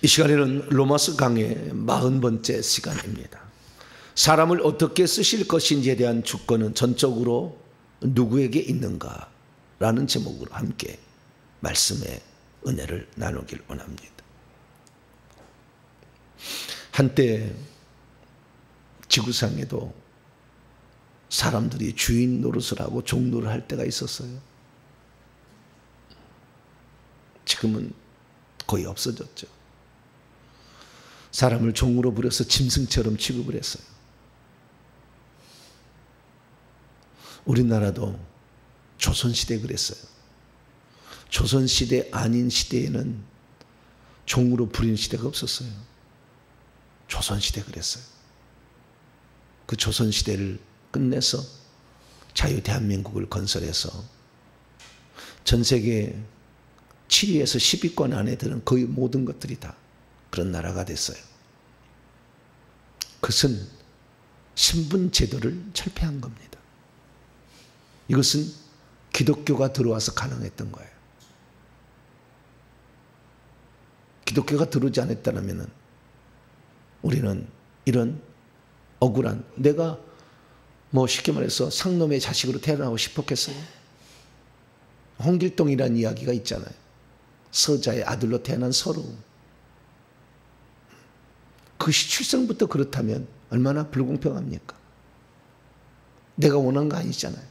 이 시간에는 로마서 강의 40번째 시간입니다. 사람을 어떻게 쓰실 것인지에 대한 주권은 전적으로 누구에게 있는가? 라는 제목으로 함께 말씀의 은혜를 나누길 원합니다. 한때 지구상에도 사람들이 주인 노릇을 하고 종노를 할 때가 있었어요. 지금은 거의 없어졌죠. 사람을 종으로 부려서 짐승처럼 취급을 했어요. 우리나라도 조선시대에 그랬어요. 조선시대 아닌 시대에는 종으로 부리는 시대가 없었어요. 조선시대 그랬어요. 그 조선시대를 끝내서 자유 대한민국을 건설해서 전 세계 7위에서 10위권 안에 드는 거의 모든 것들이 다 그런 나라가 됐어요. 그것은 신분 제도를 철폐한 겁니다. 이것은 기독교가 들어와서 가능했던 거예요. 기독교가 들어오지 않았다면 우리는 이런 억울한, 내가 쉽게 말해서 상놈의 자식으로 태어나고 싶었겠어요? 홍길동이라는 이야기가 있잖아요. 서자의 아들로 태어난 서루. 그것이 출생부터 그렇다면 얼마나 불공평합니까? 내가 원한 거 아니잖아요.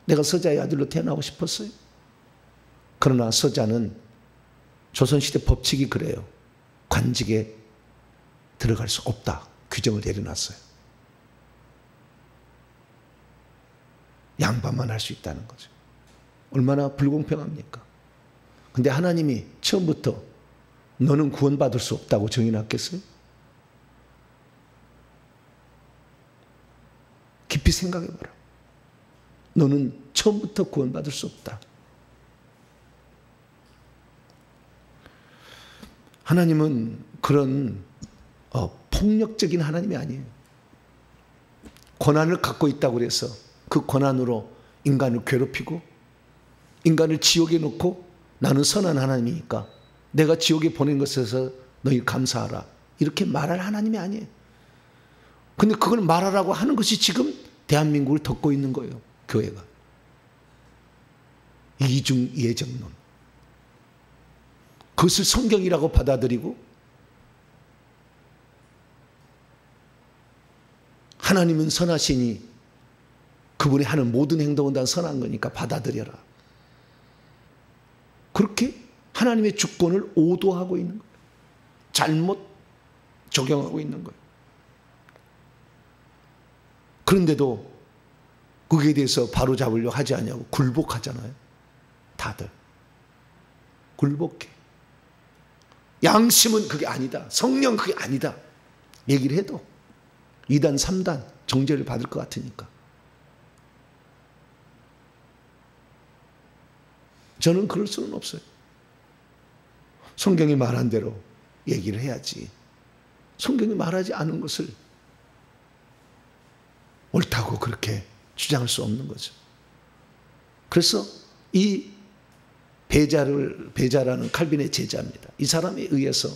내가 서자의 아들로 태어나고 싶었어요. 그러나 서자는 조선시대 법칙이 그래요. 관직에 들어갈 수 없다. 규정을 내려놨어요. 양반만 할 수 있다는 거죠. 얼마나 불공평합니까? 근데 하나님이 처음부터 너는 구원받을 수 없다고 정해놨겠어요? 깊이 생각해봐라. 너는 처음부터 구원받을 수 없다. 하나님은 그런 폭력적인 하나님이 아니에요. 권한을 갖고 있다고 해서 그 권한으로 인간을 괴롭히고 인간을 지옥에 놓고 나는 선한 하나님이니까 내가 지옥에 보낸 것에서 너희 감사하라. 이렇게 말할 하나님이 아니에요. 근데 그걸 말하라고 하는 것이 지금 대한민국을 덮고 있는 거예요. 교회가. 이중예정론. 그것을 성경이라고 받아들이고 하나님은 선하시니 그분이 하는 모든 행동은 다 선한 거니까 받아들여라. 그렇게 하나님의 주권을 오도하고 있는 거예요. 잘못 적용하고 있는 거예요. 그런데도 거기에 대해서 바로잡으려고 하지 않냐고 굴복하잖아요. 다들. 굴복해. 양심은 그게 아니다. 성령 그게 아니다. 얘기를 해도 2단, 3단 정죄를 받을 것 같으니까. 저는 그럴 수는 없어요. 성경이 말한 대로 얘기를 해야지. 성경이 말하지 않은 것을 옳다고 그렇게 주장할 수 없는 거죠. 그래서 이 베자라는 칼빈의 제자입니다. 이 사람에 의해서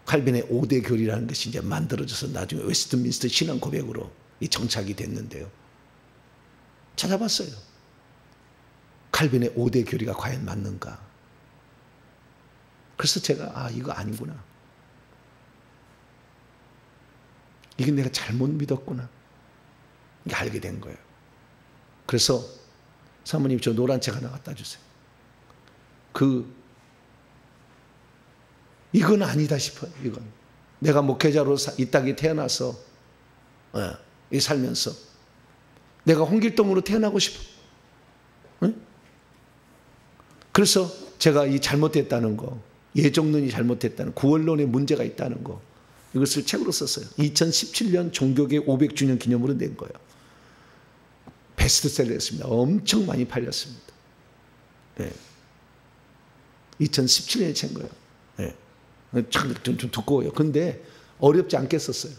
칼빈의 5대 교리라는 것이 이제 만들어져서 나중에 웨스트민스터 신앙 고백으로 이 정착이 됐는데요. 찾아봤어요. 칼빈의 5대 교리가 과연 맞는가? 그래서 제가 이거 아니구나. 이게 내가 잘못 믿었구나. 이게 알게 된 거예요. 그래서 사모님 저 노란 책 하나 갖다 주세요. 이건 아니다 싶어요. 이건 내가 목회자로 이 땅에 태어나서 살면서 내가 홍길동으로 태어나고 싶어. 응? 그래서 제가 이 잘못됐다는 거, 예정론이 잘못됐다는 구원론에 문제가 있다는 거, 이것을 책으로 썼어요. 2017년 종교계 500주년 기념으로 낸 거예요. 베스트셀러였습니다. 엄청 많이 팔렸습니다. 네. 2017년에 챈 거예요. 네. 좀 두꺼워요. 그런데 어렵지 않게 썼어요.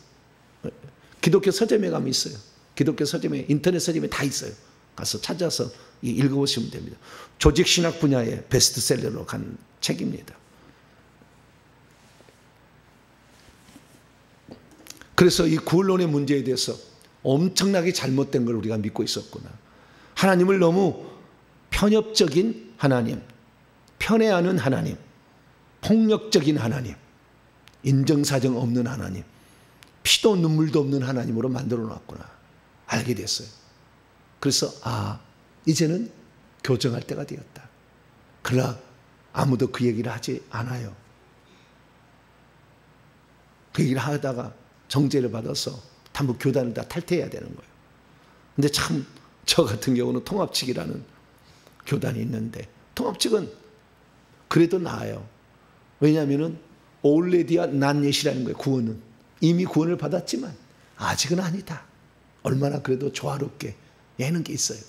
기독교 서점에 가면 있어요. 기독교 서점에, 인터넷 서점에 다 있어요. 가서 찾아서 읽어보시면 됩니다. 조직신학 분야의 베스트셀러로 간 책입니다. 그래서 이 구원론의 문제에 대해서 엄청나게 잘못된 걸 우리가 믿고 있었구나. 하나님을 너무 편협적인 하나님, 편애하는 하나님, 폭력적인 하나님, 인정사정 없는 하나님, 피도 눈물도 없는 하나님으로 만들어 놨구나 알게 됐어요. 그래서 이제는 교정할 때가 되었다. 그러나 아무도 그 얘기를 하지 않아요. 그 얘기를 하다가 정죄를 받아서 전부 교단을 다 탈퇴해야 되는 거예요. 근데 참 저 같은 경우는 통합측이라는 교단이 있는데, 통합측은 그래도 나아요. 왜냐하면 올레디아 난예시라는 거예요. 구원은 이미 구원을 받았지만 아직은 아니다. 얼마나 그래도 조화롭게 예는 게 있어요.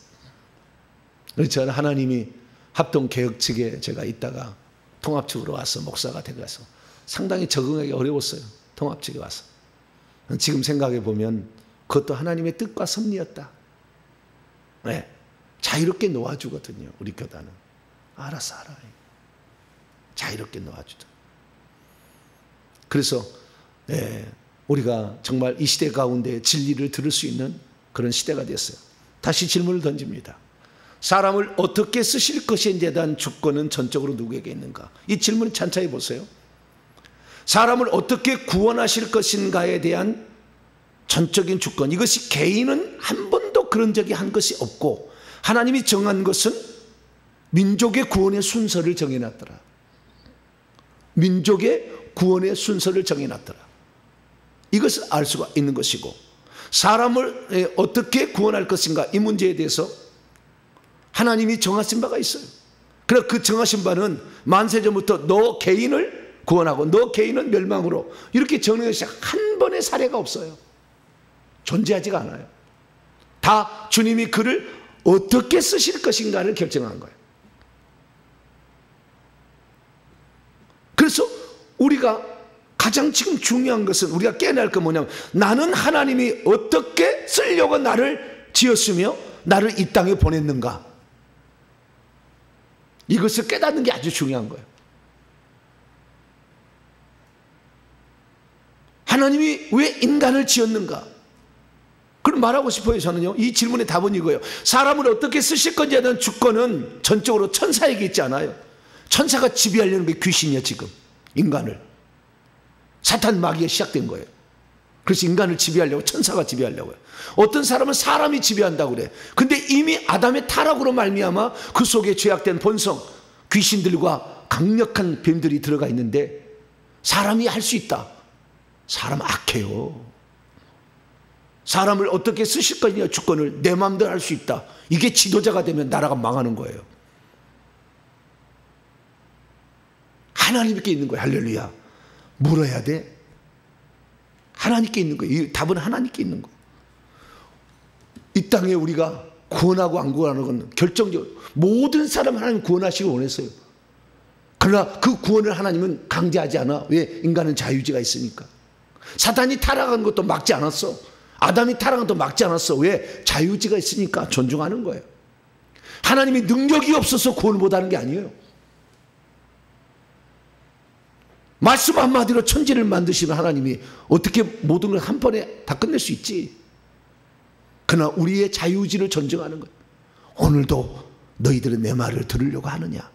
그래서 저는 하나님이 합동개혁 측에 제가 있다가 통합 측으로 와서 목사가 돼가서 상당히 적응하기 어려웠어요. 통합 측에 와서. 지금 생각해 보면 그것도 하나님의 뜻과 섭리였다. 네. 자유롭게 놓아주거든요. 우리 교단은. 알아서 알아요. 자유롭게 놓아주죠. 그래서 우리가 정말 이 시대 가운데 진리를 들을 수 있는 그런 시대가 됐어요. 다시 질문을 던집니다. 사람을 어떻게 쓰실 것인지에 대한 주권은 전적으로 누구에게 있는가? 이 질문을 찬찬히 보세요. 사람을 어떻게 구원하실 것인가에 대한 전적인 주권, 이것이 개인은 한 번도 그런 적이 한 것이 없고 하나님이 정한 것은 민족의 구원의 순서를 정해놨더라. 민족의 구원의 순서를 정해놨더라. 이것을 알 수가 있는 것이고, 사람을 어떻게 구원할 것인가 이 문제에 대해서 하나님이 정하신 바가 있어요. 그래서 그 정하신 바는 만세전부터 너 개인을 구원하고 너 개인은 멸망으로 이렇게 정하는 것이 한 번의 사례가 없어요. 존재하지가 않아요. 다 주님이 그를 어떻게 쓰실 것인가를 결정한 거예요. 그래서 우리가 가장 지금 중요한 것은 우리가 깨어날 건 뭐냐면, 나는 하나님이 어떻게 쓰려고 나를 지었으며 나를 이 땅에 보냈는가, 이것을 깨닫는 게 아주 중요한 거예요. 하나님이 왜 인간을 지었는가? 그럼 말하고 싶어요. 저는요, 이 질문의 답은 이거예요. 사람을 어떻게 쓰실 건지에 대한 주권은 전적으로 천사에게 있지 않아요. 천사가 지배하려는 게 귀신이야. 지금 인간을, 사탄 마귀가 시작된 거예요. 그래서 인간을 지배하려고, 천사가 지배하려고요. 어떤 사람은 사람이 지배한다고 그래. 근데 이미 아담의 타락으로 말미암아 그 속에 죄악된 본성, 귀신들과 강력한 뱀들이 들어가 있는데 사람이 할 수 있다. 사람 악해요. 사람을 어떻게 쓰실 거냐 주권을 내 마음대로 할 수 있다. 이게 지도자가 되면 나라가 망하는 거예요. 하나님께 있는 거예요. 할렐루야. 물어야 돼. 하나님께 있는 거예요. 이 답은 하나님께 있는 거예요. 이 땅에 우리가 구원하고 안 구원하는 건 결정적으로 모든 사람 하나님 구원하시기 원했어요. 그러나 그 구원을 하나님은 강제하지 않아. 왜? 인간은 자유지가 있으니까. 사탄이 타락한 것도 막지 않았어. 아담이 타락한 것도 막지 않았어. 왜? 자유지가 있으니까 존중하는 거예요. 하나님이 능력이 없어서 구원을 못하는 게 아니에요. 말씀 한마디로 천지를 만드시는 하나님이 어떻게 모든 걸 한 번에 다 끝낼 수 있지. 그러나 우리의 자유지를 존중하는 거예요. 오늘도 너희들은 내 말을 들으려고 하느냐,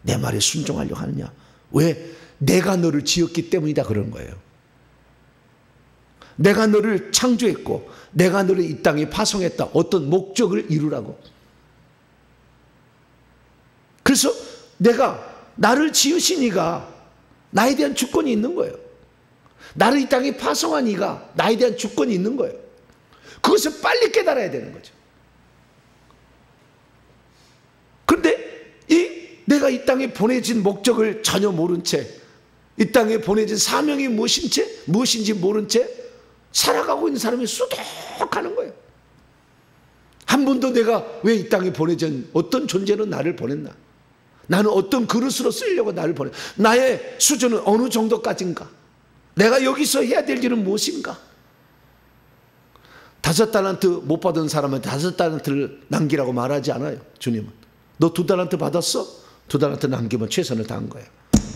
내 말에 순종하려고 하느냐. 왜? 내가 너를 지었기 때문이다 그런 거예요. 내가 너를 창조했고 내가 너를 이 땅에 파송했다. 어떤 목적을 이루라고. 그래서 내가 나를 지으신 이가 나에 대한 주권이 있는 거예요. 나를 이 땅에 파송한 이가 나에 대한 주권이 있는 거예요. 그것을 빨리 깨달아야 되는 거죠. 그런데 내가 이 땅에 보내진 목적을 전혀 모른 채, 이 땅에 보내진 사명이 무엇인지 모른 채 살아가고 있는 사람이 수두룩하는 거예요. 한 번도 내가 왜 이 땅에 보내진, 어떤 존재로 나를 보냈나, 나는 어떤 그릇으로 쓰려고 나를 보냈나, 나의 수준은 어느 정도까지인가, 내가 여기서 해야 될 일은 무엇인가. 5달란트 못 받은 사람한테 5달란트를 남기라고 말하지 않아요. 주님은. 너 2달란트 받았어? 2달란트 남기면 최선을 다한 거야.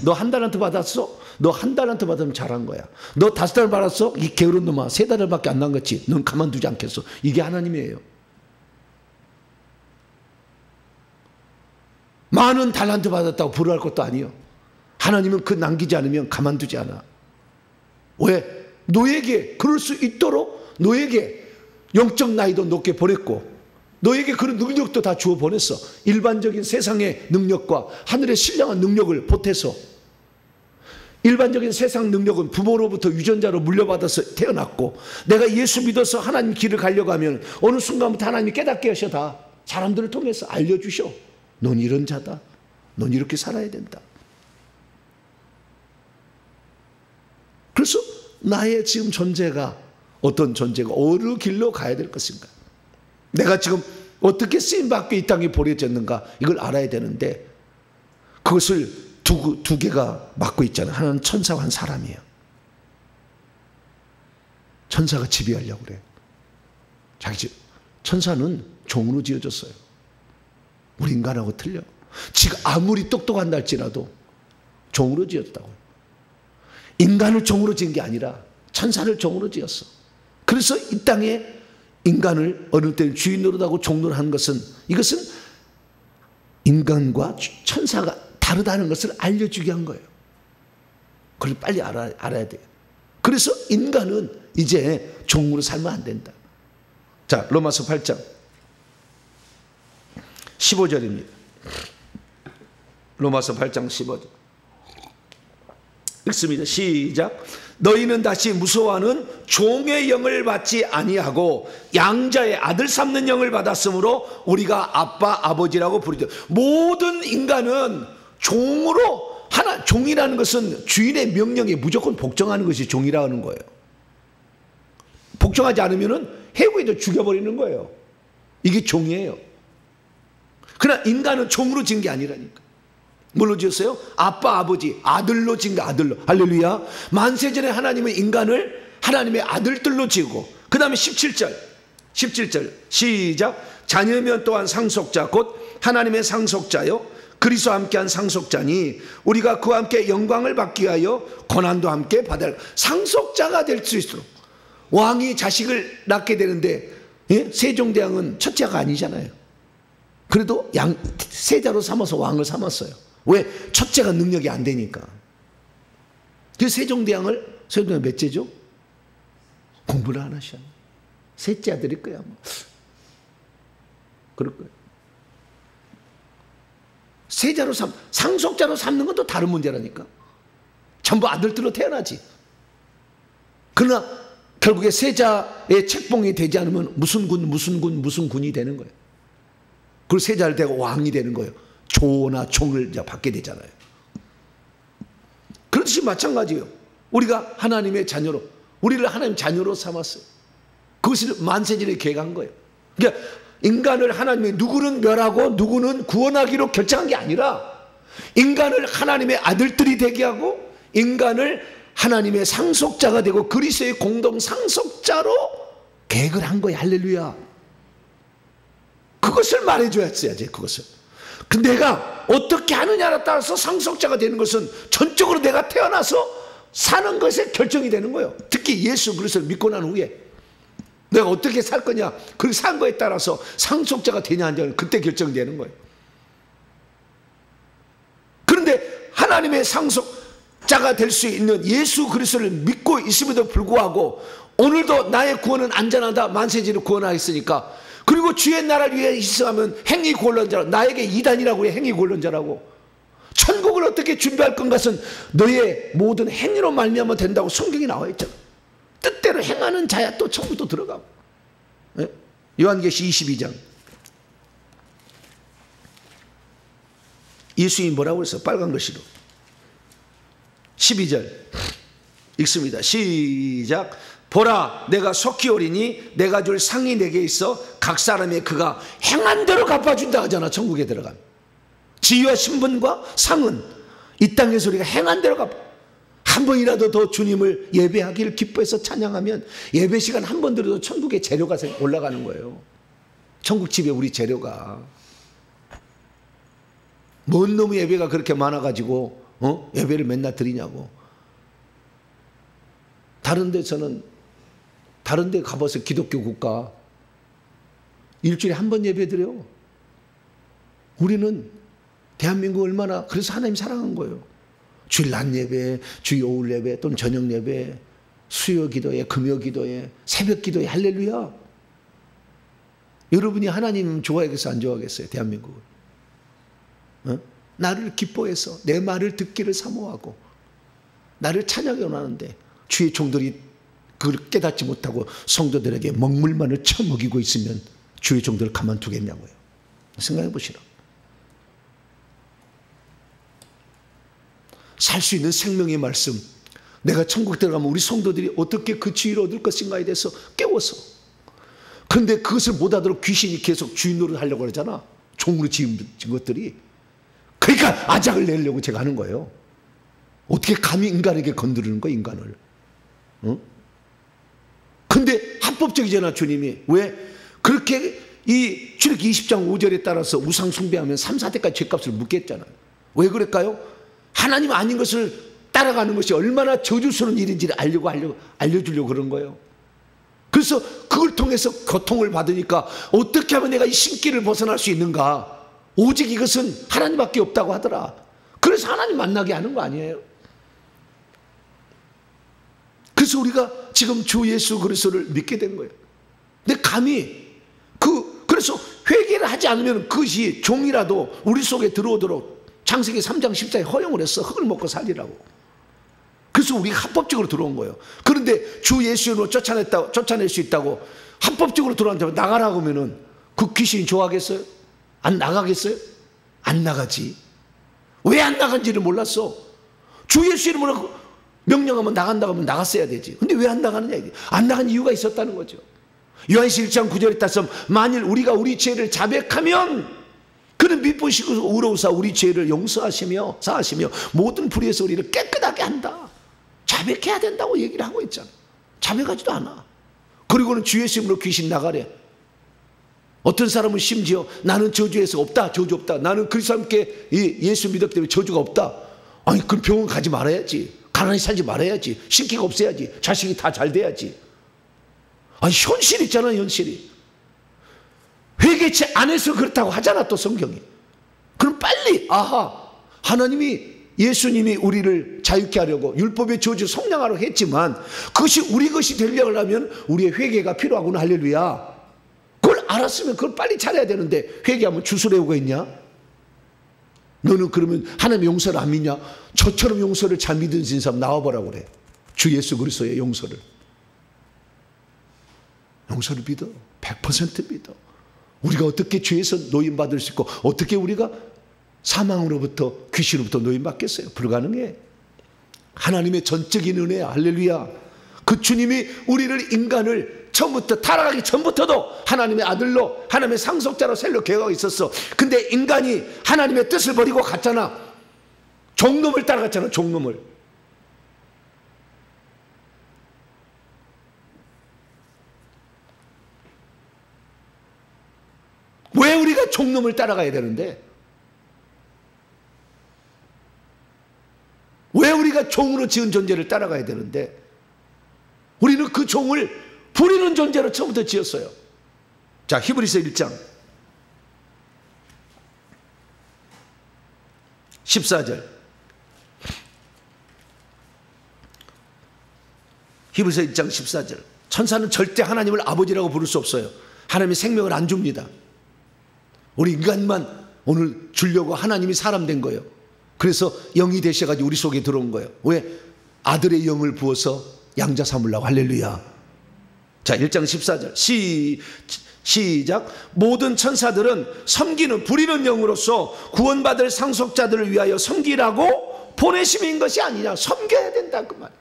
너 1달란트 받았어? 너 1달란트 받으면 잘한 거야. 너 5달 받았어? 이 게으른 놈아 3달밖에 안 남겼지. 넌 가만두지 않겠어. 이게 하나님이에요. 많은 달란트 받았다고 부러워할 것도 아니에요. 하나님은 그 남기지 않으면 가만두지 않아. 왜? 너에게 그럴 수 있도록 너에게 영적 나이도 높게 보냈고 너에게 그런 능력도 다 주어 보냈어. 일반적인 세상의 능력과 하늘의 신령한 능력을 보태서. 일반적인 세상 능력은 부모로부터 유전자로 물려받아서 태어났고 내가 예수 믿어서 하나님 길을 가려고 하면 어느 순간부터 하나님이 깨닫게 하셔. 다 사람들을 통해서 알려주셔. 넌 이런 자다. 넌 이렇게 살아야 된다. 그래서 나의 지금 존재가 어떤 존재가 어느 길로 가야 될 것인가, 내가 지금 어떻게 쓰임받고 이 땅에 버려졌는가, 이걸 알아야 되는데 그것을 두 개가 맡고 있잖아요. 하나는 천사와 한 사람이에요. 천사가 지배하려고 그래요. 자기 집. 천사는 종으로 지어졌어요. 우리 인간하고 틀려. 지가 아무리 똑똑한다 할지라도 종으로 지었다고요. 인간을 종으로 지은 게 아니라 천사를 종으로 지었어. 그래서 이 땅에 인간을 어느 때는 주인 노릇하고 종 노릇하는 것은, 이것은 인간과 천사가 다르다는 것을 알려주게 한 거예요. 그걸 빨리 알아야 돼요. 그래서 인간은 이제 종으로 살면 안 된다. 자, 로마서 8장 15절입니다. 로마서 8장 15절 읽습니다. 시작. 너희는 다시 무서워하는 종의 영을 받지 아니하고 양자의 아들 삼는 영을 받았으므로 우리가 아빠 아버지라고 부르죠. 모든 인간은 종으로, 종이라는 것은 주인의 명령에 무조건 복종하는 것이 종이라는 거예요. 복종하지 않으면 해고해도 죽여버리는 거예요. 이게 종이에요. 그러나 인간은 종으로 지은 게 아니라니까. 뭘로 지었어요? 아빠 아버지 아들로 지은 거. 아들로. 할렐루야. 만세전에 하나님은 인간을 하나님의 아들들로 지고, 그 다음에 17절 시작. 자녀면 또한 상속자 곧 하나님의 상속자요 그리스도와 함께한 상속자니 우리가 그와 함께 영광을 받기 위하여 고난도 함께 받을 상속자가 될 수 있도록. 왕이 자식을 낳게 되는데 세종대왕은 첫째가 아니잖아요. 그래도 세자로 삼아서 왕을 삼았어요. 왜? 첫째가 능력이 안 되니까. 그래서 세종대왕 몇째죠? 공부를 안 하셔. 셋째 아들일 거야. 그럴 거예요. 세자로 상속자로 삼는 건 또 다른 문제라니까. 전부 아들들로 태어나지. 그러나 결국에 세자의 책봉이 되지 않으면 무슨 군이 되는 거예요. 그리고 세자를 되고 왕이 되는 거예요. 조나 종을 받게 되잖아요. 그렇듯이 마찬가지예요. 우리가 하나님의 자녀로, 우리를 하나님 자녀로 삼았어요. 그것을 만세전에 계획한 거예요. 그러니까 인간을 하나님의 누구는 멸하고 누구는 구원하기로 결정한 게 아니라 인간을 하나님의 아들들이 되게 하고 인간을 하나님의 상속자가 되고 그리스도의 공동 상속자로 계획을 한 거예요. 할렐루야. 그것을 말해줘야지. 그것을. 내가 어떻게 하느냐에 따라서 상속자가 되는 것은 전적으로 내가 태어나서 사는 것에 결정이 되는 거예요. 특히 예수 그리스도를 믿고 난 후에 내가 어떻게 살 거냐, 그 산 거에 따라서 상속자가 되냐 안 되냐 그때 결정되는 거예요. 그런데 하나님의 상속자가 될 수 있는 예수 그리스도를 믿고 있음에도 불구하고 오늘도 나의 구원은 안전하다, 만세지를 구원하였으니까, 그리고 주의 나라를 위해 희생하면 행위 곤란자라고, 나에게 이단이라고 해. 행위 곤란자라고. 천국을 어떻게 준비할 것은 너의 모든 행위로 말미암아 된다고 성경이 나와 있잖아. 뜻대로 행하는 자야 또 천국도 들어가고. 네? 요한계시 22장. 예수님이 뭐라고 했어? 빨간 글씨로 12절 읽습니다. 시작. 보라, 내가 속히 오리니 내가 줄 상이 내게 있어 각 사람의 그가 행한 대로 갚아준다 하잖아. 천국에 들어가면 지위와 신분과 상은 이 땅에서 우리가 행한 대로 갚아. 한 번이라도 더 주님을 예배하기를 기뻐해서 찬양하면 예배 시간 한 번 들어도 천국의 재료가 올라가는 거예요. 천국 집에 우리 재료가. 뭔 놈의 예배가 그렇게 많아가지고 예배를 맨날 드리냐고. 다른 데서는 다른 데 가봐서 기독교 국가 일주일에 한 번 예배 드려요. 우리는 대한민국 얼마나 그래서 하나님 사랑한 거예요. 주일 낮 예배, 주일 오후 예배 또는 저녁 예배, 수요 기도회, 금요 기도회, 새벽 기도회, 할렐루야. 여러분이 하나님 좋아하겠어요? 안 좋아하겠어요? 대한민국을. 나를 기뻐해서 내 말을 듣기를 사모하고 나를 찬양해 원하는데 주의 종들이 그걸 깨닫지 못하고 성도들에게 먹물만을 처먹이고 있으면 주의 종들을 가만두겠냐고요. 생각해 보시라. 살 수 있는 생명의 말씀, 내가 천국 들어가면 우리 성도들이 어떻게 그 지위를 얻을 것인가에 대해서 깨워서. 그런데 그것을 못하도록 귀신이 계속 주인 노릇을 하려고 그러잖아. 종으로 지은 것들이. 그러니까 아작을 내려고 제가 하는 거예요. 어떻게 감히 인간에게 건드리는 거야, 인간을. 근데 합법적이잖아, 주님이. 왜? 그렇게 이 출애굽기 20장 5절에 따라서 우상 숭배하면 3, 4대까지 죄값을 묻겠잖아요. 왜 그럴까요? 하나님 아닌 것을 따라가는 것이 얼마나 저주스러운 일인지를 알려주려고 그런 거예요. 그래서 그걸 통해서 고통을 받으니까 어떻게 하면 내가 이 신기를 벗어날 수 있는가? 오직 이것은 하나님밖에 없다고 하더라. 그래서 하나님 만나게 하는 거 아니에요? 그래서 우리가 지금 주 예수 그리스도를 믿게 된 거예요. 근데 감히 그래서 회개를 하지 않으면 그것이 종이라도 우리 속에 들어오도록 창세기 3장 14에 허용을 했어. 흙을 먹고 살리라고. 그래서 우리가 합법적으로 들어온 거예요. 그런데 주 예수로 쫓아낼 수 있다고 합법적으로 들어왔다고 나가라고 하면은 그 귀신이 좋아하겠어요? 안 나가겠어요? 안 나가지. 왜 안 나간지를 몰랐어. 주 예수 이름으로 명령하면 나간다고 하면 나갔어야 되지. 근데 왜 안 나가느냐 이게. 안 나간 이유가 있었다는 거죠. 요한시 1장 9절에 따라서 만일 우리가 우리 죄를 자백하면 그는 미쁘시고 의로우사 우리 죄를 용서하시며 사하시며 모든 불의에서 우리를 깨끗하게 한다. 자백해야 된다고 얘기를 하고 있잖아. 자백하지도 않아. 그리고는 주 예수 이름으로 귀신 나가래. 어떤 사람은 심지어 나는 저주에서 없다. 저주 없다. 나는 그리스도와 함께 예수 믿었기 때문에 저주가 없다. 아니 그럼 병원 가지 말아야지. 가난히 살지 말아야지. 신기가 없어야지. 자식이 다 잘 돼야지. 아니 현실 있잖아, 현실이. 회개치 안 해서 그렇다고 하잖아, 또 성경이. 그럼 빨리 하나님이 예수님이 우리를 자유케 하려고 율법의 저주 속량하려고 했지만 그것이 우리 것이 되려고 하면 우리의 회개가 필요하구나. 할렐루야. 그걸 알았으면 그걸 빨리 잘해야 되는데 회개하면 주술해오고 있냐? 너는 그러면 하나님의 용서를 안 믿냐? 저처럼 용서를 잘 믿는 사람 나와보라고 그래. 주 예수 그리스도의 용서를 믿어. 100% 믿어. 우리가 어떻게 죄에서 노임받을 수 있고 어떻게 우리가 사망으로부터 귀신으로부터 노임받겠어요? 불가능해. 하나님의 전적인 은혜야. 할렐루야. 그 주님이 우리를 인간을 처음부터 타락하기 전부터도 하나님의 아들로 하나님의 상속자로 셀로 계획하고 있었어. 근데 인간이 하나님의 뜻을 버리고 갔잖아. 종놈을 따라갔잖아. 종놈을. 왜 우리가 종놈을 따라가야 되는데? 왜 우리가 종으로 지은 존재를 따라가야 되는데? 우리는 그 종을 부리는 존재로 처음부터 지었어요. 자, 히브리서 1장 14절. 히브리서 1장 14절. 천사는 절대 하나님을 아버지라고 부를 수 없어요. 하나님이 생명을 안 줍니다. 우리 인간만 오늘 주려고 하나님이 사람 된 거예요. 그래서 영이 되셔가지고 우리 속에 들어온 거예요. 왜? 아들의 영을 부어서 양자 삼으려고. 할렐루야. 자, 1장 14절 시작. 모든 천사들은 섬기는 부리는 영으로서 구원받을 상속자들을 위하여 섬기라고 보내심인 것이 아니냐. 섬겨야 된다 그 말.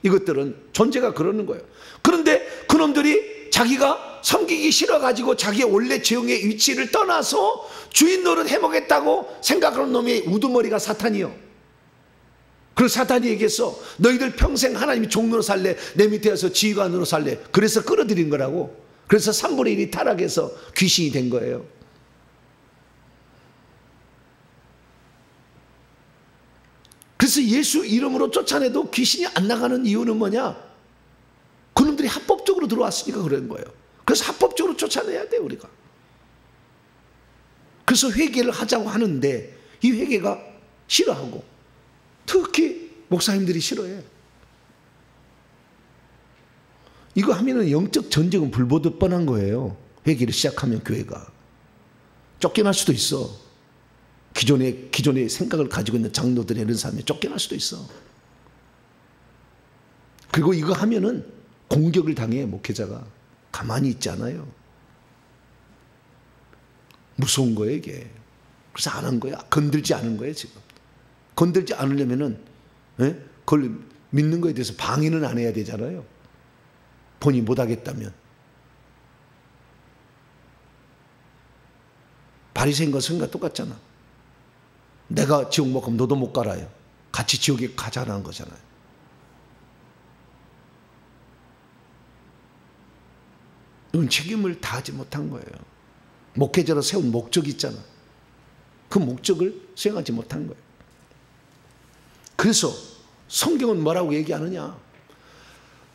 이것들은 존재가 그러는 거예요. 그런데 그놈들이 자기가 섬기기 싫어가지고 자기의 원래 죄의 위치를 떠나서 주인 노릇 해먹겠다고 생각하는 놈이 우두머리가 사탄이요. 그리고 사탄이 얘기했어. 너희들 평생 하나님이 종로로 살래, 내 밑에서 지휘관으로 살래. 그래서 끌어들인 거라고. 그래서 3분의 1이 타락해서 귀신이 된 거예요. 그래서 예수 이름으로 쫓아내도 귀신이 안 나가는 이유는 뭐냐? 그놈들이 합법적으로 들어왔으니까 그런 거예요. 그래서 합법적으로 쫓아내야 돼요, 우리가. 그래서 회개를 하자고 하는데 이 회개가 싫어하고, 특히 목사님들이 싫어해. 이거 하면은 영적 전쟁은 불보듯 뻔한 거예요. 회개를 시작하면 교회가 쫓겨날 수도 있어. 기존의 생각을 가지고 있는 장로들이 이런 사람이 쫓겨날 수도 있어. 그리고 이거 하면은 공격을 당해. 목회자가 가만히 있지 않아요. 무서운 거예요, 이게. 그래서 안 한 거야. 건들지 않은 거예요, 지금. 건들지 않으려면은, 그걸 믿는 거에 대해서 방해는 안 해야 되잖아요. 본인이 못하겠다면. 바리새인과 성인과 똑같잖아. 내가 지옥 못 가면 너도 못 가라요. 같이 지옥에 가자라는 거잖아요. 이건 책임을 다하지 못한 거예요. 목회자로 세운 목적이 있잖아. 그 목적을 수행하지 못한 거예요. 그래서 성경은 뭐라고 얘기하느냐?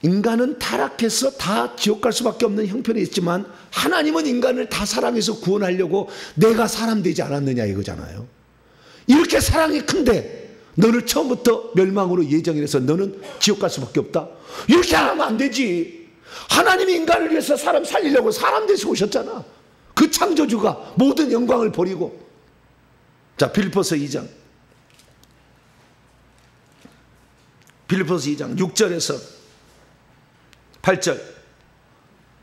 인간은 타락해서 다 지옥 갈 수밖에 없는 형편이 있지만 하나님은 인간을 다 사랑해서 구원하려고 내가 사람 되지 않았느냐 이거잖아요. 이렇게 사랑이 큰데 너를 처음부터 멸망으로 예정해서 너는 지옥 갈 수밖에 없다? 이렇게 하면 안 되지. 하나님이 인간을 위해서 사람 살리려고 사람 돼서 오셨잖아. 그 창조주가 모든 영광을 버리고. 자, 빌립보서 2장 6절에서 8절.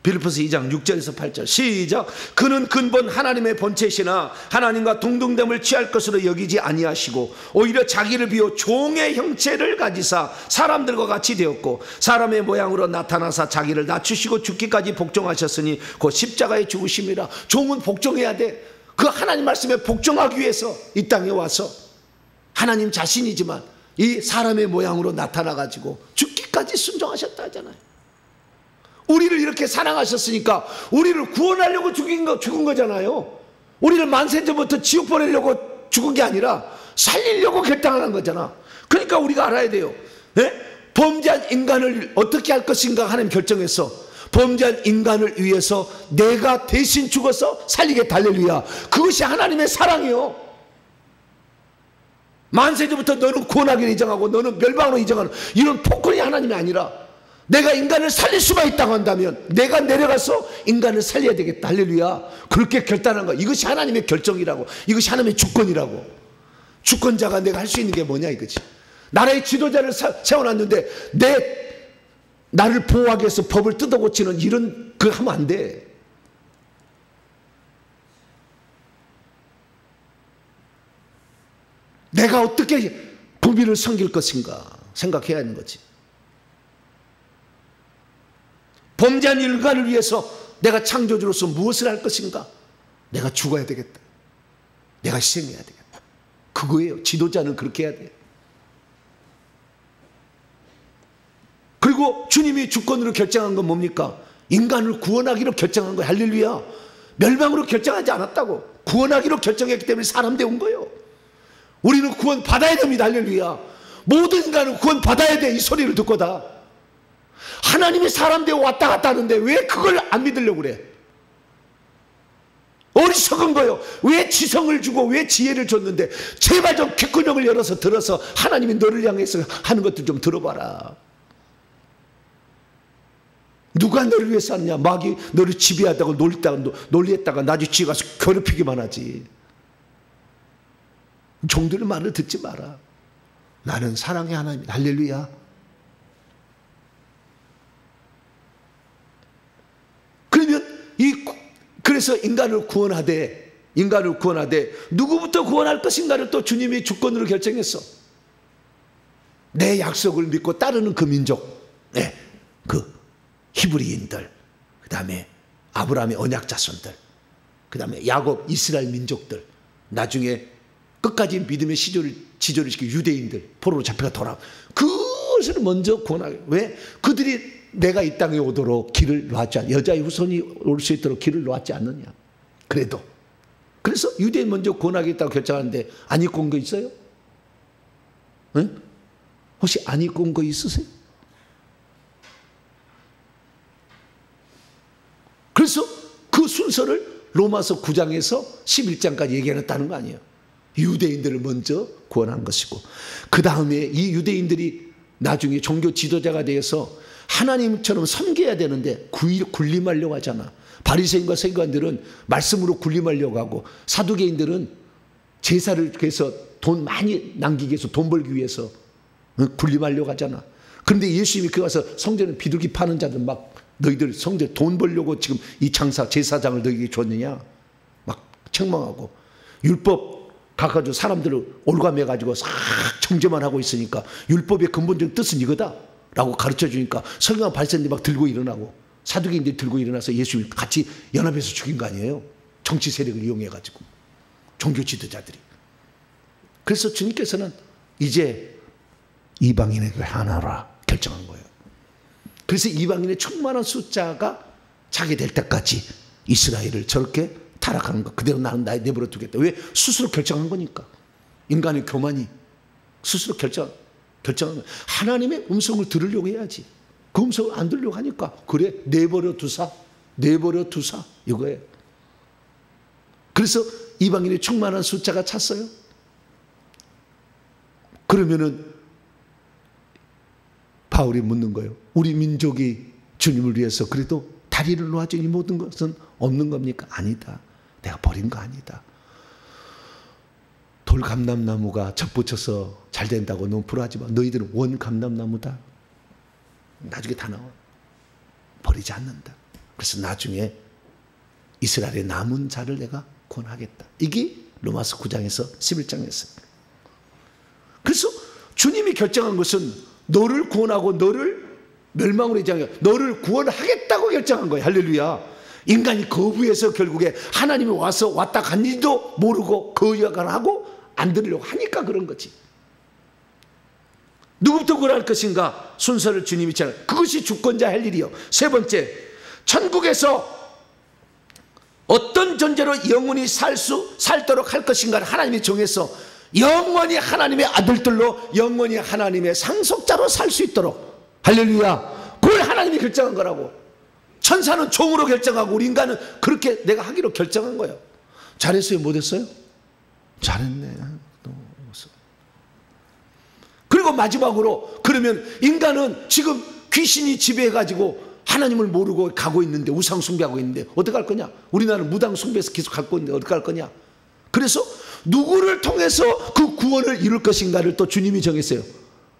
빌립보서 2장 6절에서 8절 시작. 그는 근본 하나님의 본체시나 하나님과 동등됨을 취할 것으로 여기지 아니하시고 오히려 자기를 비워 종의 형체를 가지사 사람들과 같이 되었고 사람의 모양으로 나타나사 자기를 낮추시고 죽기까지 복종하셨으니 곧 십자가에 죽으심이라. 종은 복종해야 돼. 그 하나님 말씀에 복종하기 위해서 이 땅에 와서 하나님 자신이지만 이 사람의 모양으로 나타나가지고 죽기까지 순종하셨다 하잖아요. 우리를 이렇게 사랑하셨으니까 우리를 구원하려고 죽은 거잖아요. 우리를 만세전부터 지옥 보내려고 죽은 게 아니라 살리려고 결단한 거잖아. 그러니까 우리가 알아야 돼요. 범죄한 인간을 어떻게 할 것인가 하나님 결정했어. 범죄한 인간을 위해서 내가 대신 죽어서 살리겠다. 할렐루야. 그것이 하나님의 사랑이요. 만세전부터 너는 구원하기를 인정하고 너는 멸망으로 인정하는 이런 폭군이 하나님이 아니라 내가 인간을 살릴 수가 있다고 한다면 내가 내려가서 인간을 살려야 되겠다. 할렐루야. 그렇게 결단한 거. 이것이 하나님의 결정이라고. 이것이 하나님의 주권이라고. 주권자가 내가 할 수 있는 게 뭐냐 이거지. 나라의 지도자를 세워놨는데 나를 보호하기 위해서 법을 뜯어고치는 이런 그거 하면 안 돼. 내가 어떻게 국민을 섬길 것인가 생각해야 하는 거지. 범죄한 인간을 위해서 내가 창조주로서 무엇을 할 것인가? 내가 죽어야 되겠다. 내가 희생해야 되겠다. 그거예요. 지도자는 그렇게 해야 돼요. 그리고 주님이 주권으로 결정한 건 뭡니까? 인간을 구원하기로 결정한 거예요. 할렐루야. 멸망으로 결정하지 않았다고. 구원하기로 결정했기 때문에 사람 되온 거예요. 우리는 구원 받아야 됩니다. 할렐루야. 모든 인간은 구원 받아야 돼. 이 소리를 듣고다. 하나님이 사람 되어 왔다 갔다 하는데 왜 그걸 안 믿으려고 그래? 어리석은 거예요. 왜 지성을 주고 왜 지혜를 줬는데 제발 좀 귓구녕을 열어서 들어서 하나님이 너를 향해서 하는 것들 좀 들어봐라. 누가 너를 위해서 하느냐? 마귀 너를 지배하다가 논리했다가 나중에 쥐 가서 괴롭히기만 하지. 종들의 말을 듣지 마라. 나는 사랑의 하나님. 할렐루야. 그래서 인간을 구원하되 누구부터 구원할 것인가를 또 주님이 주권으로 결정했어. 내 약속을 믿고 따르는 그 민족, 그 히브리인들, 그 다음에 아브라함의 언약 자손들, 그 다음에 야곱 이스라엘 민족들, 나중에 끝까지 믿음의 시조를 지조를 시키고 유대인들 포로로 잡혀가 돌아. 그것을 먼저 구원하게. 왜? 그들이 내가 이 땅에 오도록 길을 놓았지 않냐. 여자의 후손이 올 수 있도록 길을 놓았지 않느냐. 그래서 유대인 먼저 구원하겠다고 결정하는데 안 입고 온 거 있어요? 응? 혹시 안 입고 온 거 있으세요? 그래서 그 순서를 로마서 9장에서 11장까지 얘기해놨다는 거 아니에요. 유대인들을 먼저 구원한 것이고, 그 다음에 이 유대인들이 나중에 종교 지도자가 되어서 하나님처럼 섬겨야 되는데 군림하려고 하잖아. 바리새인과 서기관들은 말씀으로 군림하려고 하고, 사두개인들은 제사를 위해서 돈 많이 남기기 위해서, 돈 벌기 위해서 군림하려고 하잖아. 그런데 예수님이 그 가서 성전에 비둘기 파는 자들 막, 너희들 성전에 돈 벌려고 지금 이 장사 제사장을 너희에게 줬느냐 막 책망하고, 율법 가가지고 사람들을 올가매가지고 싹 정죄만 하고 있으니까 율법의 근본적인 뜻은 이거다 라고 가르쳐 주니까 서기관 바리새인들이 막 들고 일어나고 사두개인들이 들고 일어나서 예수님 같이 연합해서 죽인 거 아니에요. 정치 세력을 이용해가지고 종교 지도자들이. 그래서 주님께서는 이제 이방인에게 하나라 결정한 거예요. 그래서 이방인의 충만한 숫자가 차게 될 때까지 이스라엘을 저렇게 타락하는 거, 그대로 나는 나에 내버려 두겠다. 왜? 스스로 결정한 거니까. 인간의 교만이 스스로 결정한 거예요. 하나님의 음성을 들으려고 해야지. 그 음성을 안 들으려고 하니까 그래 내버려 두사 이거예요. 그래서 이방인의 충만한 숫자가 찼어요. 그러면은 바울이 묻는 거예요. 우리 민족이 주님을 위해서 그래도 다리를 놓아준 이 모든 것은 없는 겁니까? 아니다. 내가 버린 거 아니다. 돌감람나무가 접붙여서 잘 된다고 너무 불화하지 마. 너희들은 원감람나무다. 나중에 다 나와. 버리지 않는다. 그래서 나중에 이스라엘의 남은 자를 내가 구원하겠다. 이게 로마서 9장에서 11장에서. 그래서 주님이 결정한 것은 너를 구원하고 너를 멸망으로 하지 않고 너를 구원하겠다고 결정한 거예요. 할렐루야. 인간이 거부해서 결국에 하나님이 와서 왔다 갔는지도 모르고 거역하고 안 들으려고 하니까 그런 거지. 누구부터 구원할 것인가? 순서를 주님이 정한, 그것이 주권자 할 일이요. 세 번째, 천국에서 어떤 존재로 영원히 살도록 할 것인가를 하나님이 정해서 영원히 하나님의 아들들로 영원히 하나님의 상속자로 살 수 있도록, 할렐루야, 그걸 하나님이 결정한 거라고. 천사는 종으로 결정하고 우리 인간은 그렇게 내가 하기로 결정한 거예요. 잘했어요? 못했어요? 잘했네. 그리고 마지막으로, 그러면 인간은 지금 귀신이 지배해가지고 하나님을 모르고 가고 있는데, 우상 숭배하고 있는데 어떻게 할 거냐? 우리나라는 무당 숭배해서 계속 갈 건데 어떻게 할 거냐? 그래서 누구를 통해서 그 구원을 이룰 것인가를 또 주님이 정했어요.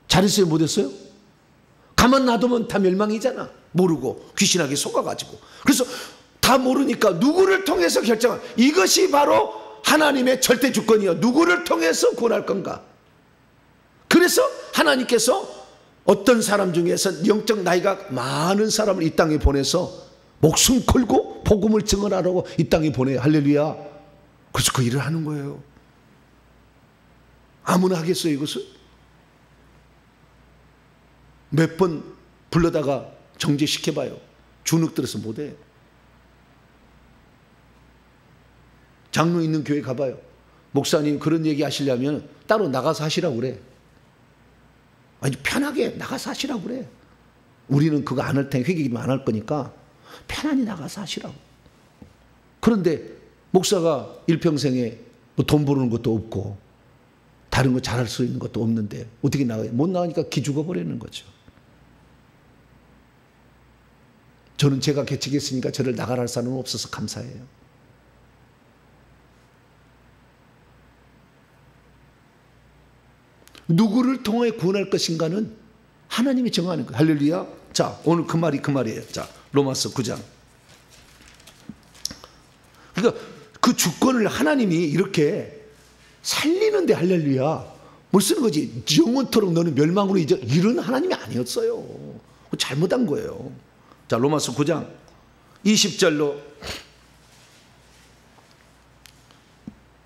잘했어요? 못했어요? 가만 놔두면 다 멸망이잖아. 모르고 귀신에게 속아가지고. 그래서 다 모르니까 누구를 통해서 결정한, 이것이 바로 하나님의 절대 주권이요. 누구를 통해서 구원할 건가? 그래서 하나님께서 어떤 사람 중에서 영적 나이가 많은 사람을 이 땅에 보내서 목숨 걸고 복음을 증언하라고 이 땅에 보내요. 할렐루야. 그래서 그 일을 하는 거예요. 아무나 하겠어요, 이것을? 몇 번 불러다가 정죄시켜봐요. 주눅 들어서 못해. 장로 있는 교회 가봐요. 목사님 그런 얘기 하시려면 따로 나가서 하시라고 그래. 아니, 편하게 나가서 하시라고 그래. 우리는 그거 안 할 테니, 회개기만 안 할 거니까 편안히 나가서 하시라고. 그런데 목사가 일평생에 뭐 돈 버는 것도 없고 다른 거 잘할 수 있는 것도 없는데 어떻게 나가요? 못 나가니까 기 죽어버리는 거죠. 저는 제가 개척했으니까 저를 나가라 할 사람은 없어서 감사해요. 누구를 통해 구원할 것인가는 하나님이 정하는 거예요. 할렐루야. 자, 오늘 그 말이에요. 자, 로마서 9장. 그러니까 그 주권을 하나님이 이렇게 살리는데, 할렐루야, 뭘 쓰는 거지? 영원토록 너는 멸망으로 잊어. 이런 하나님이 아니었어요. 잘못한 거예요. 자, 로마서 9장 20절로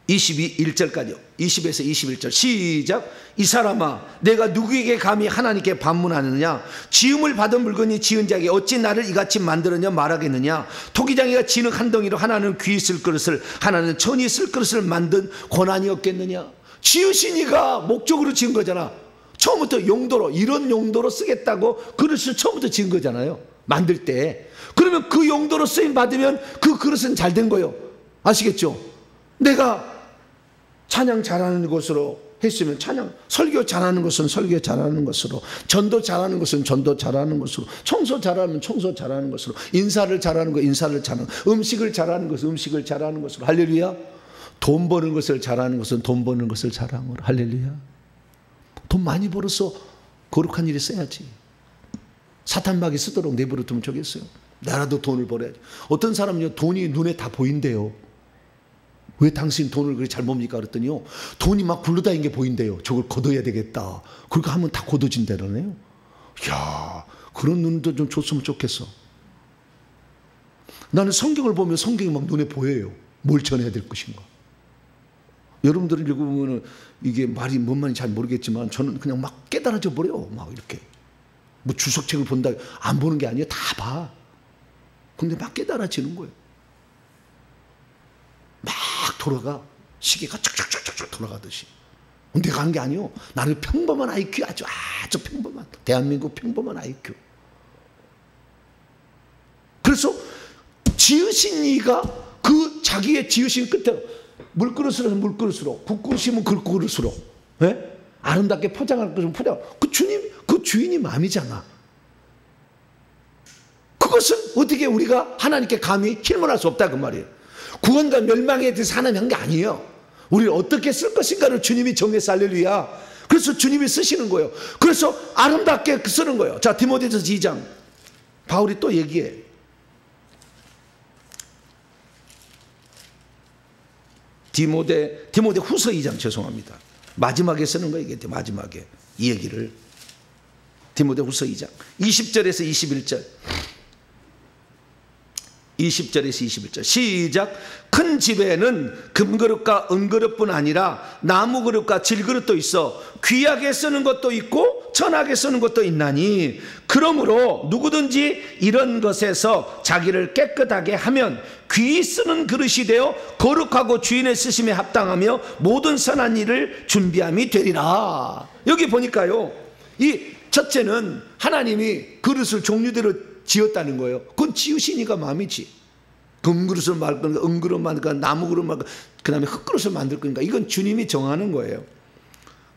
21절까지요. 20에서 21절 시작. 이 사람아, 내가 누구에게 감히 하나님께 반문하느냐? 지음을 받은 물건이 지은 자에게 어찌 나를 이같이 만들었냐 말하겠느냐? 토기장이가 진흙 한 덩이로 하나는 귀 쓸 그릇을, 하나는 천이 쓸 그릇을 만든 고난이 없겠느냐? 지으신 이가 목적으로 지은 거잖아. 처음부터 용도로, 이런 용도로 쓰겠다고 그릇을 처음부터 지은 거잖아요, 만들 때. 그러면 그 용도로 쓰임 받으면 그 그릇은 잘 된 거예요. 아시겠죠? 내가 찬양 잘하는 것으로 했으면 찬양, 설교 잘하는 것은 설교 잘하는 것으로, 전도 잘하는 것은 전도 잘하는 것으로, 청소 잘하면 청소 잘하는 것으로, 인사를 잘하는 거 인사를 잘하는, 음식을 잘하는 것은 음식을 잘하는 것으로. 할렐루야. 돈 버는 것을 잘하는 것은 돈 버는 것을 잘하는 거로. 할렐루야. 돈 많이 벌어서 거룩한 일에 써야지. 사탄막이 쓰도록 내버려 두면 좋겠어요. 나라도 돈을 벌어야지. 어떤 사람은요, 돈이 눈에 다 보인대요. 왜 당신 돈을 그렇게 잘 봅니까? 그랬더니요, 돈이 막 굴러다니는 게 보인대요. 저걸 걷어야 되겠다. 그러니까 하면 다 걷어진다네요. 이야, 그런 눈도 좀 줬으면 좋겠어. 나는 성경을 보면 성경이 막 눈에 보여요. 뭘 전해야 될 것인가. 여러분들이 읽어보면 이게 말이 뭔 말인지 잘 모르겠지만 저는 그냥 막 깨달아져 버려요. 막 이렇게. 뭐 주석책을 본다, 안 보는 게 아니에요. 다 봐. 근데 막 깨달아지는 거예요. 막 돌아가. 시계가 쫙쫙쫙쫙 돌아가듯이. 내가 한 게 아니요. 나는 평범한 IQ, 아주 평범한, 대한민국 평범한 IQ. 그래서 지으신 이가 그 자기의 지으신 끝에 물그릇으로 물그릇으로, 국그릇이면 국그릇으로, 예? 아름답게 포장할 것은 포장. 그 주님, 그 주인이 마음이잖아. 그것은 어떻게 우리가 하나님께 감히 실문할 수 없다 그 말이에요. 구원과 멸망에 대해서 하나님 한 게 아니에요. 우리를 어떻게 쓸 것인가를 주님이 정해서 할렐루야. 그래서 주님이 쓰시는 거예요. 그래서 아름답게 쓰는 거예요. 자, 디모데전서 2장. 바울이 또 얘기해. 디모데 후서 2장, 죄송합니다. 마지막에 쓰는 거예요. 이게 마지막에 이 얘기를. 디모데 후서 2장 20절에서 21절. 20절에서 21절 시작. 큰 집에는 금그릇과 은그릇뿐 아니라 나무그릇과 질그릇도 있어 귀하게 쓰는 것도 있고 천하게 쓰는 것도 있나니, 그러므로 누구든지 이런 것에서 자기를 깨끗하게 하면 귀히 쓰는 그릇이 되어 거룩하고 주인의 쓰심에 합당하며 모든 선한 일을 준비함이 되리라. 여기 보니까요, 이 첫째는 하나님이 그릇을 종류대로 지었다는 거예요. 그건 지으신 이가 마음이지. 금그릇을 만들 거니까, 은그릇 만들 거니까, 나무그릇 만들 거니까, 그 다음에 흙그릇을 만들 거니까, 이건 주님이 정하는 거예요.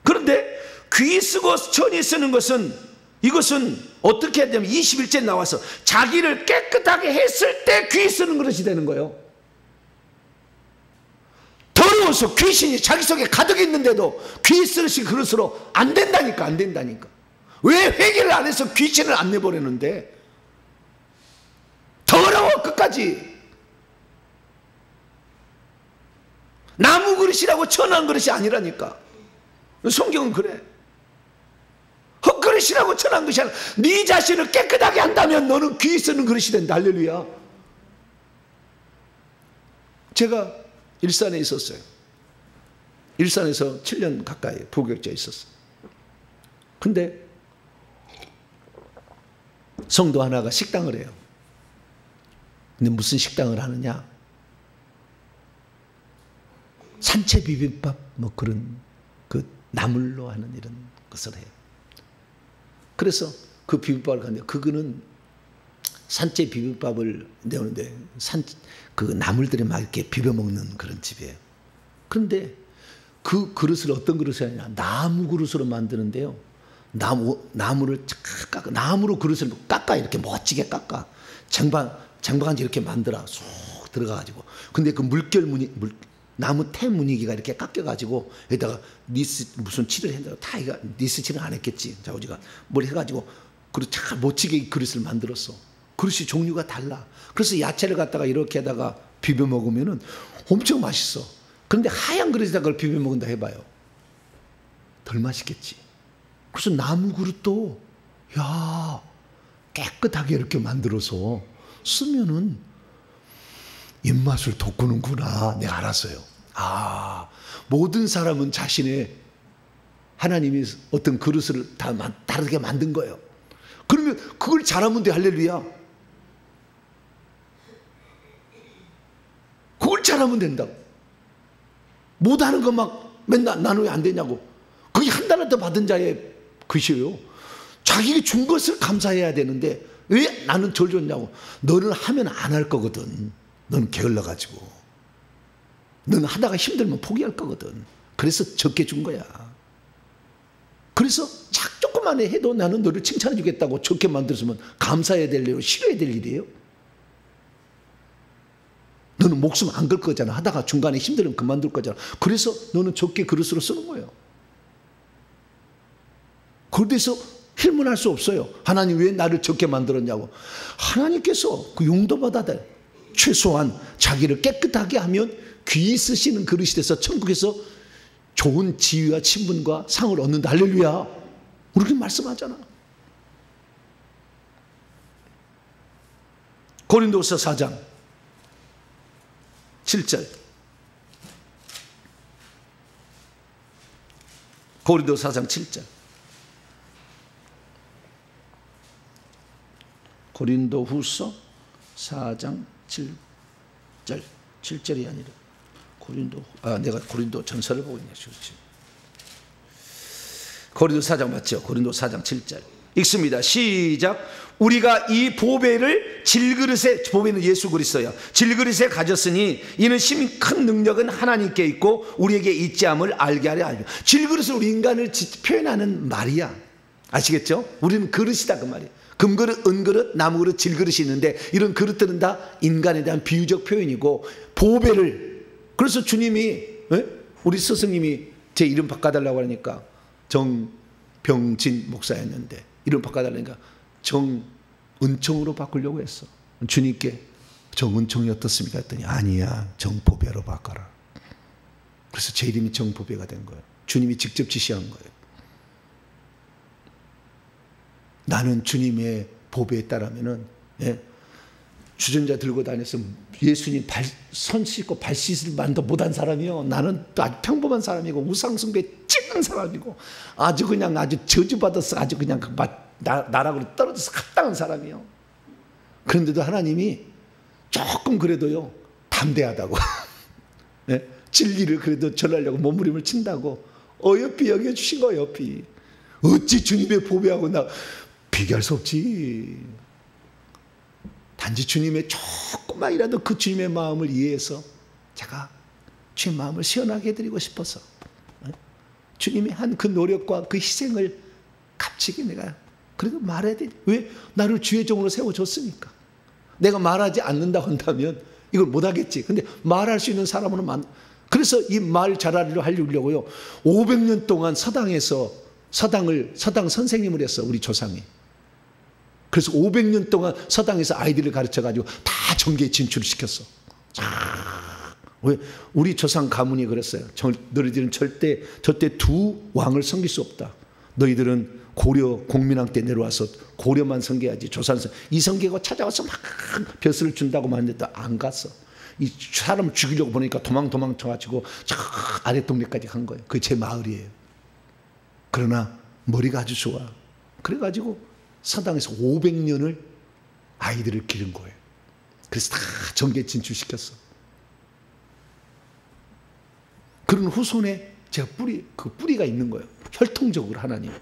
그런데 귀히 쓰고 천히 쓰는 것은, 이것은 어떻게 해야 되냐면 21절에 나와서 자기를 깨끗하게 했을 때 귀히 쓰는 그릇이 되는 거예요. 더러워서 귀신이 자기 속에 가득 있는데도 귀히 쓰는 그릇으로 안 된다니까. 안 된다니까. 왜 회개를 안 해서 귀신을 안 내버리는데? 더러워 끝까지. 나무 그릇이라고 천한 그릇이 아니라니까. 성경은 그래. 흙그릇이라고 천한 것이 아니라 네 자신을 깨끗하게 한다면 너는 귀히 쓰는 그릇이 된다. 할렐루야. 제가 일산에 있었어요. 일산에서 7년 가까이 부교육자에 있었어요. 근데 성도 하나가 식당을 해요. 근데 무슨 식당을 하느냐? 산채 비빔밥 뭐 그런 그 나물로 하는 이런 것을 해요. 그래서 그 비빔밥을 가는데, 그거는 산채 비빔밥을 내오는데 그 나물들이 막 이렇게 비벼 먹는 그런 집이에요. 그런데 그 그릇을 어떤 그릇이 하냐? 나무 그릇으로 만드는데요. 나무를 깎아, 나무로 그릇을 깎아, 이렇게 멋지게 깎아. 쟁반지 이렇게 만들어 쏙 들어가가지고. 근데 그 나무 태 무늬기가 이렇게 깎여가지고 여기다가 무슨 칠을 했다고, 다 이거 니스 칠을 안 했겠지. 자우지가 뭘 해가지고 그리고 잘 멋지게 그릇을 만들었어. 그릇이 종류가 달라. 그래서 야채를 갖다가 이렇게 하다가 비벼 먹으면은 엄청 맛있어. 그런데 하얀 그릇에다가 그걸 비벼 먹는다 해봐요. 덜 맛있겠지. 그래서 나무 그릇도 깨끗하게 이렇게 만들어서 쓰면은 입맛을 돋구는구나. 내가 알았어요. 모든 사람은 자신의 하나님이 어떤 그릇을 다 다르게 만든 거예요. 그러면 그걸 잘하면 돼. 할렐루야. 그걸 잘하면 된다고. 못하는 거 막 맨날 나는 왜 안 되냐고. 그게 한 달에 더 받은 자의 것이에요. 자기가 준 것을 감사해야 되는데 왜 나는 절 줬냐고. 너는 하면 안 할 거거든. 너는 게을러가지고. 너는 하다가 힘들면 포기할 거거든. 그래서 적게 준 거야. 그래서 조금만 해도 나는 너를 칭찬해 주겠다고 적게 만들었으면 감사해야 될 일이에요? 싫어야 될 일이에요? 너는 목숨 안 걸 거잖아. 하다가 중간에 힘들면 그만둘 거잖아. 그래서 너는 적게 그릇으로 쓰는 거예요. 그래서 힐문할 수 없어요. 하나님 왜 나를 적게 만들었냐고. 하나님께서 그 용도 받아야 돼. 최소한 자기를 깨끗하게 하면 귀히 쓰시는 그릇이 돼서 천국에서 좋은 지위와 친분과 상을 얻는다. 할렐루야. 우리가 말씀하잖아. 고린도서 4장 7절. 고린도서 4장 7절. 고린도후서 4장 7절. 7절이 아니라 내가 고린도 전서를 보고 있네. 고린도 4장 맞죠? 고린도 4장 7절 읽습니다. 시작. 우리가 이 보배를 질그릇에, 보배는 예수 그리스도야, 질그릇에 가졌으니 이는 심히 큰 능력은 하나님께 있고 우리에게 있지 함을 알게 하려 하려. 질그릇은 우리 인간을 표현하는 말이야. 아시겠죠? 우리는 그릇이다 그 말이야. 금그릇, 은그릇, 나무그릇, 질그릇이 있는데 이런 그릇들은 다 인간에 대한 비유적 표현이고, 보배를, 그래서 주님이, 우리 스승님이 제 이름 바꿔달라고 하니까 정병진 목사였는데 이름 바꿔달라니까 정은총으로 바꾸려고 했어. 주님께 정은총이 어떻습니까? 했더니 아니야, 정보배로 바꿔라. 그래서 제 이름이 정보배가 된 거예요. 주님이 직접 지시한 거예요. 나는 주님의 보배에 따르면은, 주전자 들고 다녀서 예수님 손 씻고 발 씻을 만도 못한 사람이요. 나는 아주 평범한 사람이고 우상숭배 찌는 사람이고 아주 그냥 아주 저주받아서 아주 그냥 나락으로 떨어져서 합당한 사람이요. 그런데도 하나님이 조금 그래도요 담대하다고 진리를 그래도 전하려고 몸부림을 친다고 어여삐 여겨주신 거예요. 어여삐. 어찌 주님의 보배하고 나 비교할 수 없지. 단지 주님의 조금만이라도 그 주님의 마음을 이해해서 제가 주의 마음을 시원하게 해드리고 싶어서 주님이 한 그 노력과 그 희생을 값지게 내가 그래도 말해야 돼. 왜? 나를 주의 종으로 세워줬으니까. 내가 말하지 않는다고 한다면 이걸 못하겠지. 근데 말할 수 있는 사람은 그래서 이 말 잘하려고요 500년 동안 서당 선생님을 했어. 우리 조상이. 그래서 500년 동안 서당에서 아이들을 가르쳐가지고 다 정계에 진출시켰어. 왜? 우리 조상 가문이 그랬어요. 너희들은 절대 두 왕을 섬길 수 없다. 너희들은 고려 공민왕 때 내려와서 고려만 섬겨야지. 조선에서 이성계가 찾아와서 막 벼슬을 준다고 말했는데 안 갔어. 이 사람을 죽이려고 보니까 도망쳐가지고 저 아래 동네까지 간 거예요. 그게 제 마을이에요. 그러나 머리가 아주 좋아. 그래가지고 서당에서 500년을 아이들을 기른 거예요. 그래서 다 정계 진출시켰어. 그런 후손에 제가 그 뿌리가 있는 거예요. 혈통적으로 하나님.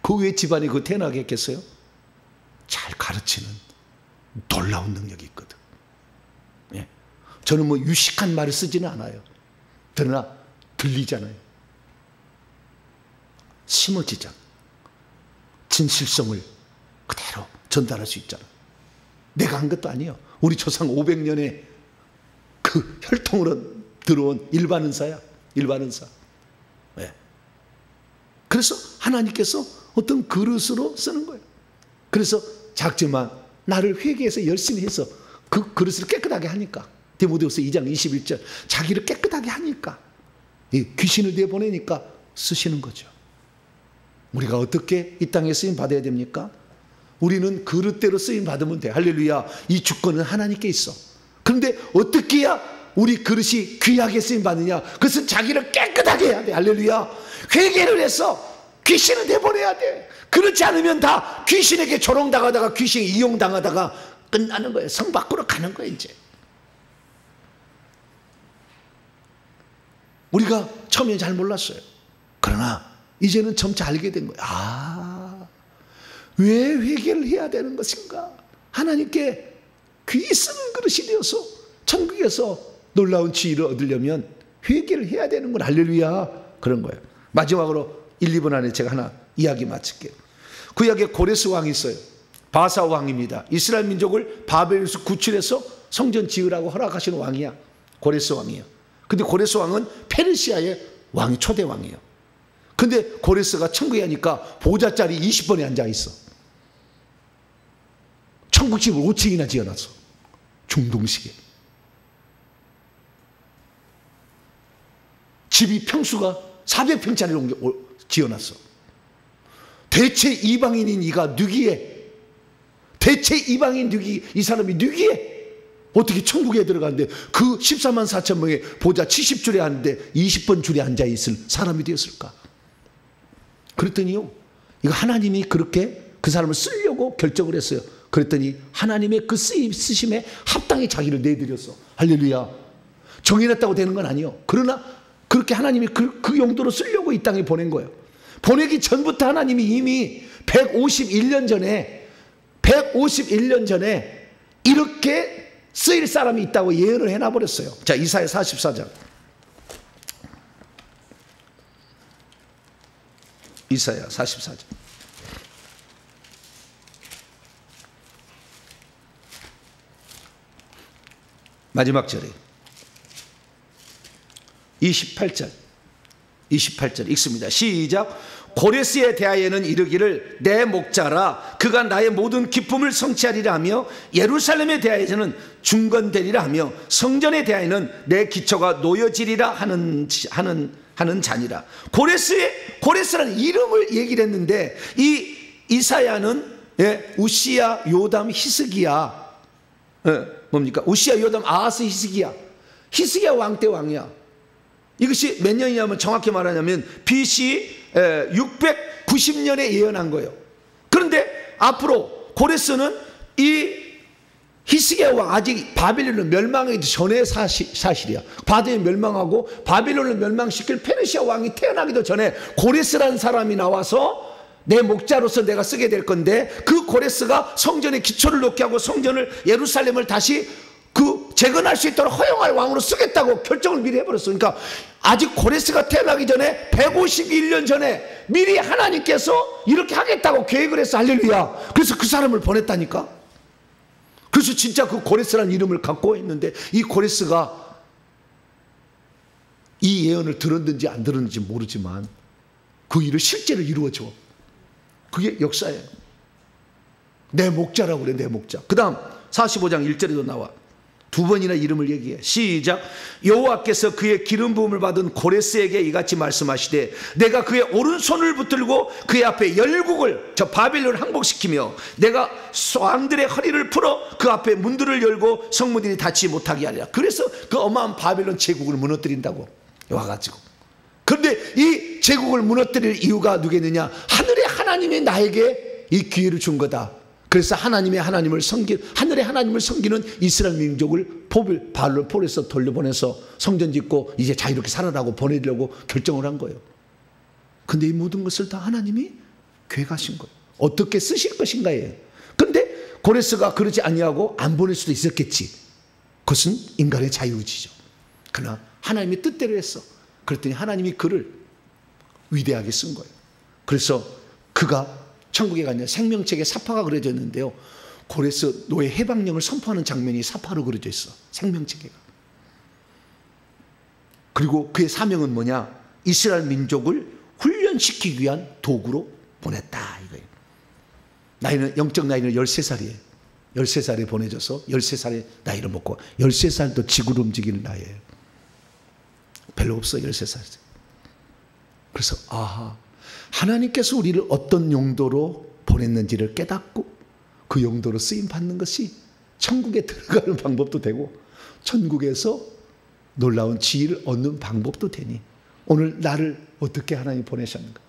그 왜 집안이 그 태어나게 했겠어요? 잘 가르치는 놀라운 능력이 있거든. 예. 저는 뭐 유식한 말을 쓰지는 않아요. 그러나 들리잖아요. 심어지잖아. 진실성을 그대로 전달할 수 있잖아. 내가 한 것도 아니에요. 우리 조상 500년의 그 혈통으로 들어온 일반 은사야. 일반 은사. 네. 그래서 하나님께서 어떤 그릇으로 쓰는 거예요. 그래서 작지만 나를 회개해서 열심히 해서 그 그릇을 깨끗하게 하니까, 디모데후서 2장 21절 자기를 깨끗하게 하니까 귀신을 내보내니까 쓰시는 거죠. 우리가 어떻게 이 땅에 쓰임 받아야 됩니까? 우리는 그릇대로 쓰임 받으면 돼. 할렐루야. 이 주권은 하나님께 있어. 그런데 어떻게 해야 우리 그릇이 귀하게 쓰임 받느냐? 그것은 자기를 깨끗하게 해야 돼. 할렐루야. 회개를 해서 귀신을 내보내야 돼. 그렇지 않으면 다 귀신에게 조롱당하다가 귀신에 이용당하다가 끝나는 거예요. 성 밖으로 가는 거예요. 이제 우리가 처음에 잘 몰랐어요. 그러나 이제는 점차 알게 된 거예요. 아, 왜 회개를 해야 되는 것인가? 하나님께 귀 쓰는 그릇이 되어서 천국에서 놀라운 지위를 얻으려면 회개를 해야 되는 걸. 할렐루야. 그런 거예요. 마지막으로 1, 2분 안에 제가 하나 이야기 마칠게요. 구약에 고레스 왕이 있어요. 바사 왕입니다. 이스라엘 민족을 바벨에서 구출해서 성전 지으라고 허락하시는 왕이야. 고레스 왕이에요. 근데 고레스 왕은 페르시아의 왕이 초대 왕이에요. 근데 고레스가 천국에 가니까 보좌자리 20번에 앉아 있어. 천국집을 5층이나 지어놨어. 중동식에. 집이 평수가 400평짜리로 지어놨어. 대체 이방인인 이가 누기에, 대체 이방인 누기, 이 사람이 누기에 어떻게 천국에 들어가는데 그 14만 4천 명의 보좌 70줄에 앉는데 20번 줄에 앉아 있을 사람이 되었을까? 그랬더니요, 이거 하나님이 그렇게 그 사람을 쓰려고 결정을 했어요. 그랬더니 하나님의 그 쓰심에 합당히 자기를 내드렸어. 할렐루야. 정해놨다고 되는 건 아니에요. 그러나 그렇게 하나님이 그 용도로 쓰려고 이 땅에 보낸 거예요. 보내기 전부터 하나님이 이미 151년 전에 이렇게 쓰일 사람이 있다고 예언을 해놔버렸어요. 자, 이사야 44장. 이사야 44장. 마지막 절에 28절 읽습니다. 시작. 고레스에 대하여는 이르기를 내 목자라 그가 나의 모든 기쁨을 성취하리라 하며 예루살렘에 대하여는 중건되리라 하며 성전에 대하여는 내 기초가 놓여지리라 하는 자니라. 고레스라는 이름을 얘기를 했는데 이 이사야는 우시야, 요담, 히스기야, 뭡니까? 우시야, 요담, 아하스, 히스기야 왕 때 왕이야. 이것이 몇 년이냐면 정확히 말하자면 BC 690년에 예언한 거예요. 그런데 앞으로 고레스는 이 히스기야 왕, 아직 바빌론을 멸망하기 전에 사실이야. 바벨론이 멸망하고 바빌론을 멸망시킬 페르시아 왕이 태어나기도 전에 고레스라는 사람이 나와서 내 목자로서 내가 쓰게 될 건데, 그 고레스가 성전에 기초를 놓게 하고 성전을, 예루살렘을 다시 재건할 수 있도록 허용할 왕으로 쓰겠다고 결정을 미리 해버렸어. 그러니까 아직 고레스가 태어나기 전에 151년 전에 미리 하나님께서 이렇게 하겠다고 계획을 했어. 할렐루야. 그래서 그 사람을 보냈다니까. 그래서 진짜 그 고레스라는 이름을 갖고 있는데, 이 고레스가 이 예언을 들었는지 안 들었는지 모르지만 그 일을 실제로 이루어줘. 그게 역사예요. 내 목자라고 그래. 내 목자. 그 다음 45장 1절에도 나와. 두 번이나 이름을 얘기해. 시작. 여호와께서 그의 기름 부음을 받은 고레스에게 이같이 말씀하시되 내가 그의 오른손을 붙들고 그의 앞에 열국을, 저 바벨론을 항복시키며 내가 왕들의 허리를 풀어 그 앞에 문들을 열고 성문들이 닫지 못하게 하리라. 그래서 그 어마어마한 바벨론 제국을 무너뜨린다고 와가지고. 그런데 이 제국을 무너뜨릴 이유가 누구겠느냐? 하늘의 하나님이 나에게 이 기회를 준 거다. 그래서 하나님의 하나님을 하늘의 하나님을 섬기는 이스라엘 민족을 폴에서 돌려보내서 성전 짓고 이제 자유롭게 살아라고 보내려고 결정을 한 거예요. 근데 이 모든 것을 다 하나님이 계획하신 거예요. 어떻게 쓰실 것인가예요. 근데 고레스가 그러지 아니하고 안 보낼 수도 있었겠지. 그것은 인간의 자유의지죠. 그러나 하나님의 뜻대로 했어. 그랬더니 하나님이 그를 위대하게 쓴 거예요. 그래서 그가 천국에 가냐, 생명책에 사파가 그려져 있는데요, 고레스 노예 해방령을 선포하는 장면이 사파로 그려져 있어. 생명책에. 그리고 그의 사명은 뭐냐? 이스라엘 민족을 훈련시키기 위한 도구로 보냈다 이거예요. 나이는, 영적 나이는 13살이에요 13살에 보내져서 13살에 나이를 먹고, 13살도 지구를 움직이는 나이에요. 별로 없어 13살. 그래서 하나님께서 우리를 어떤 용도로 보냈는지를 깨닫고 그 용도로 쓰임 받는 것이 천국에 들어가는 방법도 되고, 천국에서 놀라운 지혜를 얻는 방법도 되니 오늘 나를 어떻게 하나님 보내셨는가?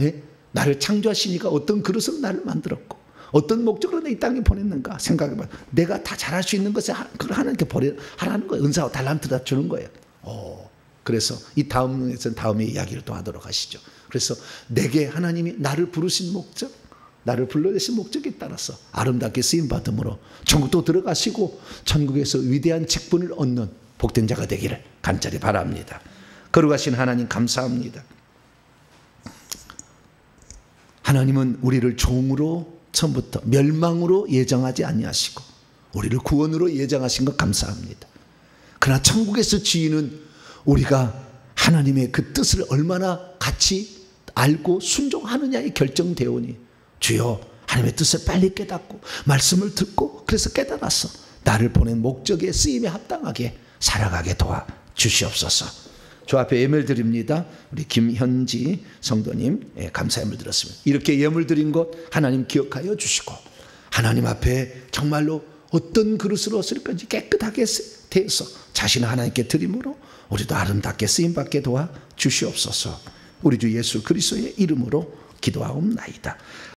예? 나를 창조하시니까 어떤 그릇으로 나를 만들었고 어떤 목적으로 내 이 땅에 보냈는가 생각해봐. 내가 다 잘할 수 있는 것을 그걸 하나님께 하라는 거예요. 은사와 달란트를 다 주는 거예요. 그래서 이 다음에서는 다음에 이야기를 또 하도록 하시죠. 그래서 내게 하나님이 나를 부르신 목적, 나를 불러내신 목적에 따라서 아름답게 쓰임받음으로 천국도 들어가시고 천국에서 위대한 직분을 얻는 복된 자가 되기를 간절히 바랍니다. 거룩하신 하나님 감사합니다. 하나님은 우리를 종으로 처음부터 멸망으로 예정하지 아니하시고 우리를 구원으로 예정하신 것 감사합니다. 그러나 천국에서 지위는 우리가 하나님의 그 뜻을 얼마나 같이 알고 순종하느냐에 결정되오니 주여 하나님의 뜻을 빨리 깨닫고 말씀을 듣고 그래서 깨달아서 나를 보낸 목적에 쓰임에 합당하게 살아가게 도와 주시옵소서. 저 앞에 예물 드립니다. 우리 김현지 성도님 감사 예물 드렸습니다. 이렇게 예물 드린 것 하나님 기억하여 주시고 하나님 앞에 정말로 어떤 그릇으로 쓸 건지 깨끗하게 대해서 자신을 하나님께 드림으로 우리도 아름답게 쓰임받게 도와 주시옵소서. 우리 주 예수 그리스도의 이름으로 기도하옵나이다.